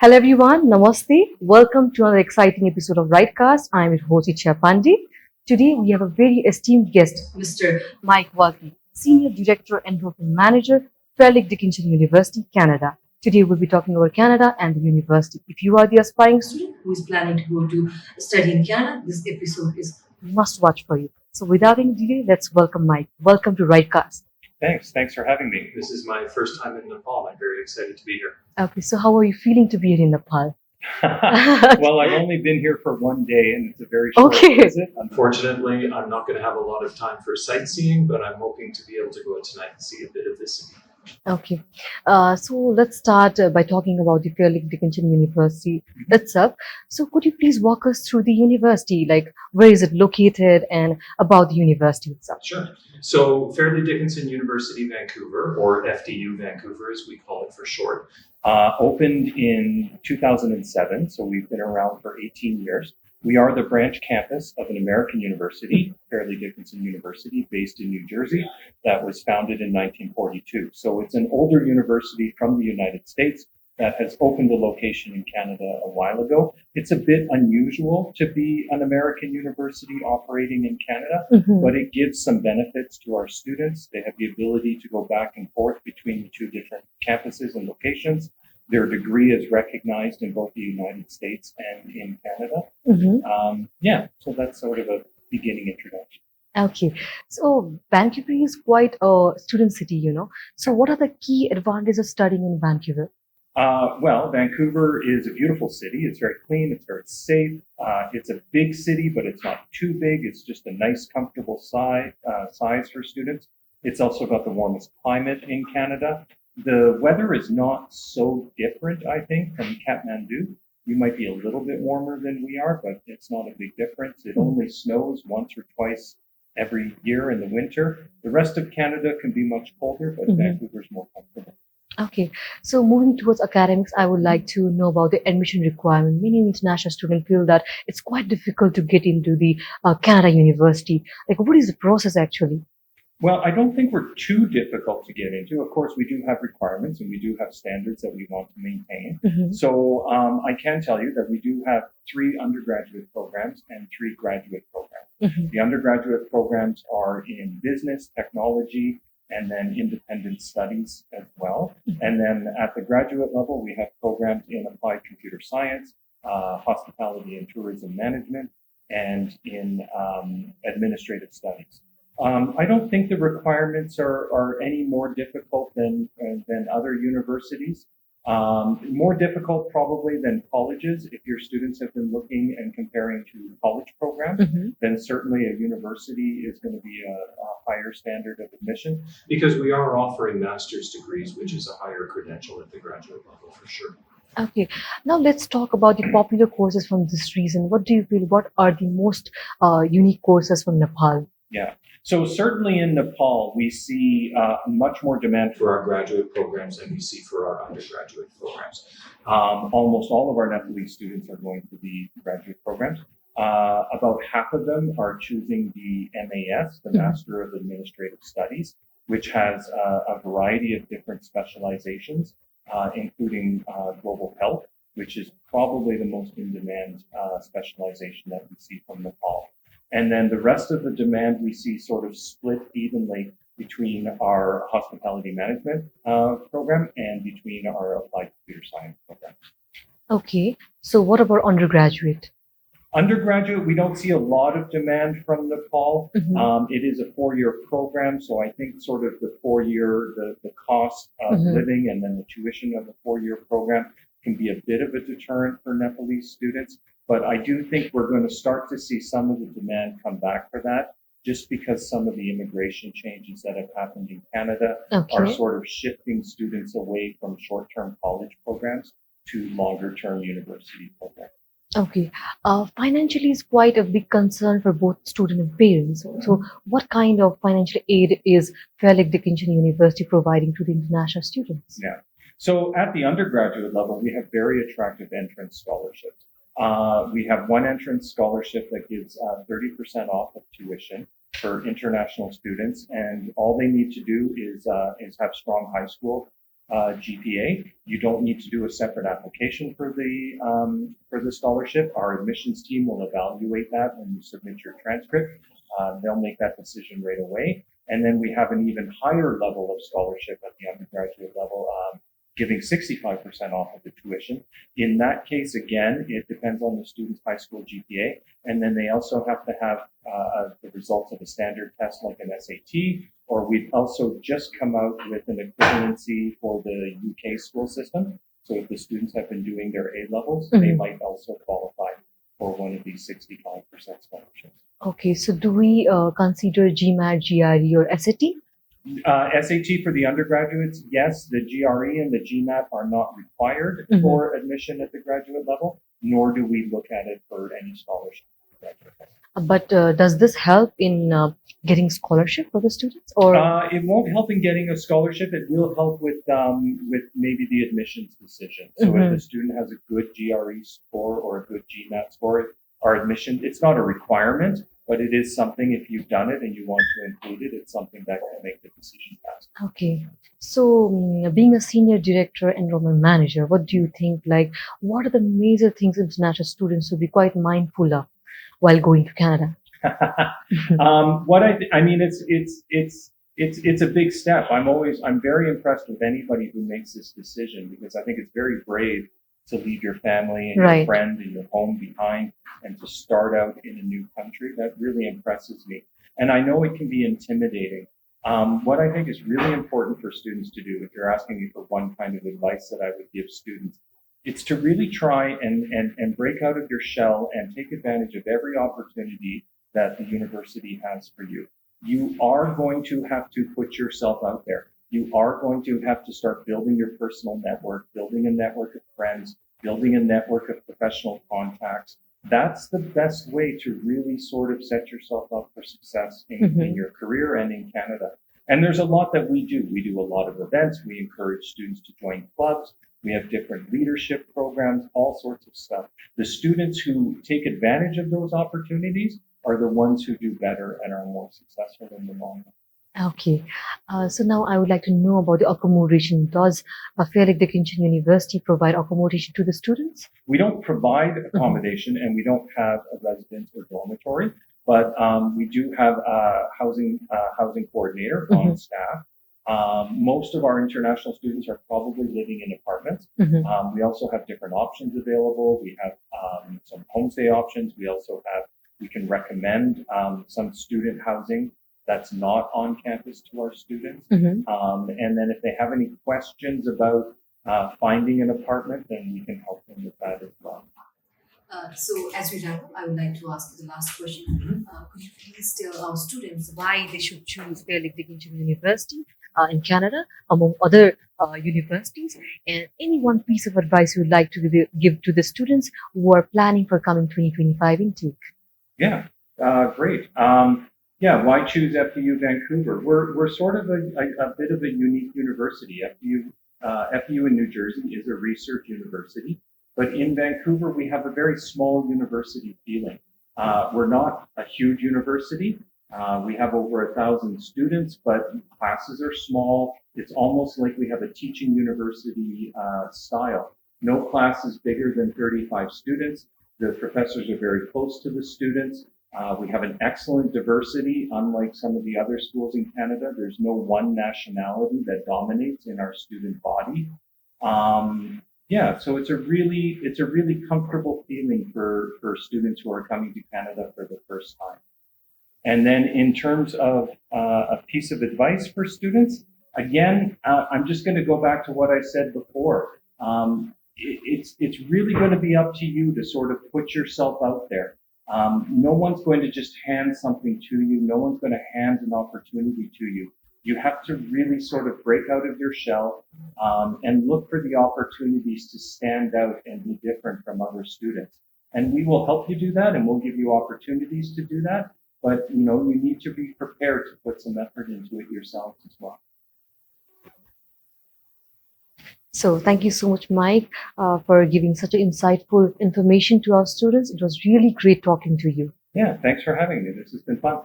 Hello everyone, Namaste. Welcome to another exciting episode of RightCast. I'm your host Icha Pandey. Today we have a very esteemed guest, Mr. Mike Walkey, Senior Director and Program Manager, Fairleigh Dickinson University, Canada. Today we'll be talking about Canada and the university. If you are the aspiring student who is planning to go to study in Canada, this episode is must watch for you. So without any delay, let's welcome Mike. Welcome to RightCast. Thanks for having me. This is my first time in Nepal. I'm very excited to be here. Okay, so how are you feeling to be here in Nepal? Well, I've only been here for one day and it's a very short visit. Unfortunately, I'm not going to have a lot of time for sightseeing, but I'm hoping to be able to go out tonight and see a bit of this. Okay, so let's start by talking about the Fairleigh Dickinson University itself. So could you please walk us through the university, like where is it located and about the university itself? Sure. So Fairleigh Dickinson University, Vancouver, or FDU Vancouver as we call it for short, opened in 2007. So we've been around for 18 years. We are the branch campus of an American university, Fairleigh Dickinson University, based in New Jersey, that was founded in 1942. So it's an older university from the United States that has opened a location in Canada a while ago. It's a bit unusual to be an American university operating in Canada, but it gives some benefits to our students. They have the ability to go back and forth between the two different campuses and locations. Their degree is recognized in both the United States and in Canada. So that's sort of a beginning introduction. Okay, so Vancouver is quite a student city. So what are the key advantages of studying in Vancouver? Well, Vancouver is a beautiful city. It's very clean. It's very safe. It's a big city, but it's not too big. It's just a nice, comfortable size for students. It's also got the warmest climate in Canada. The weather is not so different, I think, from Kathmandu. You might be a little bit warmer than we are, but it's not a big difference. It only snows once or twice every year in the winter. The rest of Canada can be much colder, but Vancouver's more comfortable. Okay, so moving towards academics, I would like to know about the admission requirement. Many international students feel that it's quite difficult to get into the Canada University. Like, what is the process actually? Well, I don't think we're too difficult to get into. Of course, we do have requirements and we do have standards that we want to maintain. So I can tell you that we do have 3 undergraduate programs and 3 graduate programs. The undergraduate programs are in business, technology, and then independent studies as well. And then at the graduate level, we have programs in applied computer science, hospitality and tourism management, and in administrative studies. I don't think the requirements are any more difficult than other universities. More difficult probably than colleges. If your students have been looking and comparing to college programs, then certainly a university is going to be a higher standard of admission. Because we are offering master's degrees, which is a higher credential at the graduate level for sure. Okay, now let's talk about the popular courses from this region. What do you feel? What are the most unique courses from Nepal? Yeah. So certainly in Nepal, we see much more demand for our graduate programs than we see for our undergraduate programs. Almost all of our Nepalese students are going to the graduate programs. About half of them are choosing the MAS, the Master of Administrative Studies, which has a variety of different specializations, including global health, which is probably the most in-demand specialization that we see from Nepal. And then the rest of the demand we see sort of split evenly between our hospitality management program and between our applied computer science program. Okay, so what about undergraduate? Undergraduate, we don't see a lot of demand from Nepal. It is a 4-year program, so I think sort of the 4-year, the cost of living and then the tuition of the 4-year program can be a bit of a deterrent for Nepalese students. But I do think we're going to start to see some of the demand come back for that, just because some of the immigration changes that have happened in Canada are sort of shifting students away from short-term college programs to longer-term university programs. Okay, financially is quite a big concern for both student and parents. So what kind of financial aid is Fairleigh Dickinson University providing to the international students? Yeah, so at the undergraduate level, we have very attractive entrance scholarships. We have one entrance scholarship that gives 30% off of tuition for international students, and all they need to do is have strong high school GPA. You don't need to do a separate application for the scholarship. Our admissions team will evaluate that when you submit your transcript. They'll make that decision right away. And then we have an even higher level of scholarship at the undergraduate level, giving 65% off of the tuition. In that case, again, it depends on the student's high school GPA. And then they also have to have the results of a standard test like an SAT, or we've also just come out with an equivalency for the UK school system. So if the students have been doing their A levels, they might also qualify for one of these 65% scholarships. Okay, so do we consider GMAT, GRE, or SAT? SAT for the undergraduates, yes. The GRE and the GMAT are not required for admission at the graduate level, nor do we look at it for any scholarship. But does this help in getting scholarship for the students? Or it won't help in getting a scholarship. It will help with maybe the admissions decision. So if the student has a good GRE score or a good GMAT score, our admission, it's not a requirement, but it is something, if you've done it and you want to include it, it's something that can make the decision faster. Okay. So being a senior director, enrollment manager, what do you think, like, what are the major things international students should be quite mindful of while going to Canada? I mean, it's a big step. I'm very impressed with anybody who makes this decision, because I think it's very brave to leave your family and your friend and your home behind and to start out in a new country. That really impresses me. And I know it can be intimidating. What I think is really important for students to do, if you're asking me for one kind of advice that I would give students, it's to really try and break out of your shell and take advantage of every opportunity that the university has for you. You are going to have to put yourself out there. You are going to have to start building your personal network, building a network of friends, building a network of professional contacts. That's the best way to really sort of set yourself up for success in your career and in Canada. And there's a lot that we do. We do a lot of events. We encourage students to join clubs. We have different leadership programs, all sorts of stuff. The students who take advantage of those opportunities are the ones who do better and are more successful in the long run. Okay, so now I would like to know about the accommodation. Does Fairleigh Dickinson University provide accommodation to the students? We don't provide accommodation, and we don't have a residence or dormitory, but we do have a housing coordinator on staff. Most of our international students are probably living in apartments. We also have different options available. We have some homestay options. We can recommend some student housing that's not on campus to our students. And then if they have any questions about finding an apartment, then we can help them with that as well. So as we wrap up, I would like to ask the last question. Could you please tell our students why they should choose Fairleigh Dickinson University in Canada among other universities, and any one piece of advice you would like to give to the students who are planning for coming 2025 intake? Yeah, great. Why choose FDU Vancouver? We're sort of a bit of a unique university. FDU in New Jersey is a research university, but in Vancouver we have a very small university feeling. We're not a huge university. We have over 1,000 students, but classes are small. It's almost like we have a teaching university style. No class is bigger than 35 students. The professors are very close to the students. We have an excellent diversity, unlike some of the other schools in Canada. There's no one nationality that dominates in our student body. So it's a really comfortable feeling for students who are coming to Canada for the first time. And then in terms of a piece of advice for students, again, I'm just going to go back to what I said before. It's really going to be up to you to sort of put yourself out there. No one's going to just hand something to you. No one's going to hand an opportunity to you. You have to really sort of break out of your shell and look for the opportunities to stand out and be different from other students. And we will help you do that, and we'll give you opportunities to do that. But, you need to be prepared to put some effort into it yourselves as well. So thank you so much, Mike, for giving such insightful information to our students. It was really great talking to you. Yeah, thanks for having me. This has been fun.